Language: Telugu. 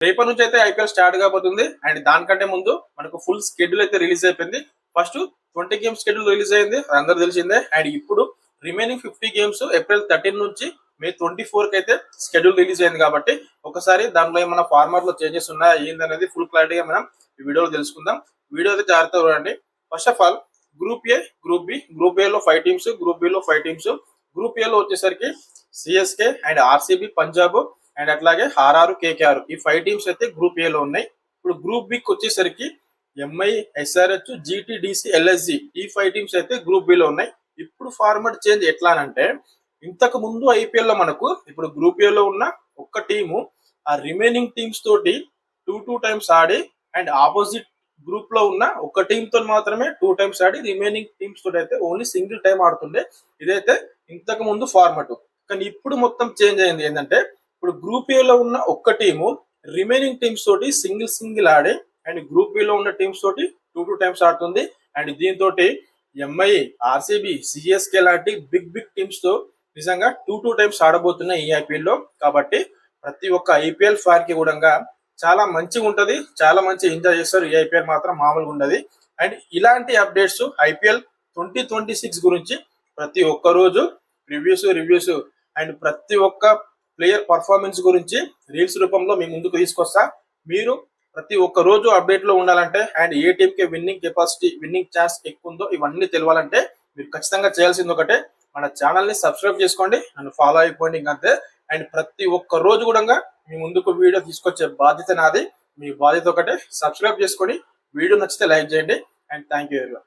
రేపటి నుంచి అయితే ఐపీఎల్ స్టార్ట్ కాబోతుంది. అండ్ దానికంటే ముందు మనకు ఫుల్ షెడ్యూల్ అయితే రిలీజ్ అయిపోయింది. ఫస్ట్ 20 గేమ్స్ షెడ్యూల్ రిలీజ్ అయింది, అందరూ తెలిసిందే. అండ్ ఇప్పుడు రిమైనింగ్ 50 గేమ్స్ ఏప్రిల్ 13 నుంచి మే 24 కి అయితే షెడ్యూల్ రిలీజ్ అయింది. కాబట్టి ఒకసారి దాంట్లో ఏమైనా ఫార్మాట్ లో చేంజెస్ ఉన్నాయా ఏందనేది ఫుల్ క్లారిటీగా మనం ఈ వీడియోలో తెలుసుకుందాం. వీడియో అయితే జాగ్రత్తగా చూడండి. First of all group A, group B. Group A లో 5 టీమ్స్, గ్రూప్ బి లో 5 టీమ్స్. గ్రూప్ ఏ లో వచ్చేసరికి CSK and RCB, Punjab and అట్లాగే ఆర్ఆర్, కేకేఆర్ ఈ 5 టీమ్స్ అయితే గ్రూప్ ఏ లో ఉన్నాయి. ఇప్పుడు గ్రూప్ బికి వచ్చేసరికి ఎంఐ, ఎస్ఆర్హెచ్, జిటిడిసి, ఎల్ఎస్జి ఈ 5 టీమ్స్ అయితే గ్రూప్ బి లో ఉన్నాయి. ఇప్పుడు ఫార్మాట్ చేంజ్ ఎట్లా అంటే, ఇంతకు ముందు ఐపీఎల్ లో మనకు ఇప్పుడు గ్రూప్ ఏ లో ఉన్న ఒక్క టీము ఆ రిమైనింగ్ టీమ్స్ తోటి 2 times Audi, and opposite group లో ఉన్న ఒక టీమ్ తో మాత్రమే 2 టైమ్స్ ఆడి, రిమైనింగ్ టీమ్స్ తోటి అయితే ఓన్లీ సింగిల్ టైం ఆడుతుండే. ఇదైతే ఇంతకు ముందు ఫార్మాట్. కానీ ఇప్పుడు మొత్తం చేంజ్ అయింది. ఏంటంటే ఇప్పుడు గ్రూప్ ఏ లో ఉన్న ఒక్క టీము రిమైనింగ్ టీమ్స్ తోటి సింగిల్ ఆడి, అండ్ గ్రూప్ బి లో ఉన్న టీమ్స్ తోటి 2 టైమ్స్ ఆడుతుంది. అండ్ దీంతో ఎంఐ, ఆర్సీబీ, సిఎస్కే లాంటి బిగ్ టీమ్స్ తో నిజంగా 2 టైమ్స్ ఆడబోతున్నాయి ఈ ఐపీఎల్ లో. కాబట్టి ప్రతి ఒక్క ఐపీఎల్ ఫ్యాన్ కి కూడా చాలా మంచిగా ఉంటది, చాలా మంచి ఎంజాయ్ చేస్తారు. ఈ ఐపీఎల్ మాత్రం మామూలుగా ఉండదు. అండ్ ఇలాంటి అప్డేట్స్ ఐపీఎల్ 2026 గురించి ప్రతి ఒక్క రోజు రివ్యూస్ అండ్ ప్రతి ఒక్క ప్లేయర్ పర్ఫార్మెన్స్ గురించి రీల్స్ రూపంలో మీ ముందుకు తీసుకొస్తా. మీరు ప్రతి ఒక్క రోజు అప్డేట్ లో ఉండాలంటే, అండ్ ఏ టీమ్ కి విన్నింగ్ కెపాసిటీ, విన్నింగ్ ఛాన్స్ ఎక్కువ ఉందో ఇవన్నీ తెలియాలంటే మీరు ఖచ్చితంగా చేయాల్సింది ఒకటే, మన ఛానల్ ని సబ్స్క్రైబ్ చేసుకోండి, నన్ను ఫాలో అయిపోండి ఇంకంతే. అండ్ ప్రతి ఒక్క రోజు కూడా మీ ముందుకు వీడియో తీసుకొచ్చే బాధ్యత నాది. మీ బాధ్యత ఒకటే, సబ్స్క్రైబ్ చేసుకొని వీడియో నచ్చితే లైక్ చేయండి. And thank you.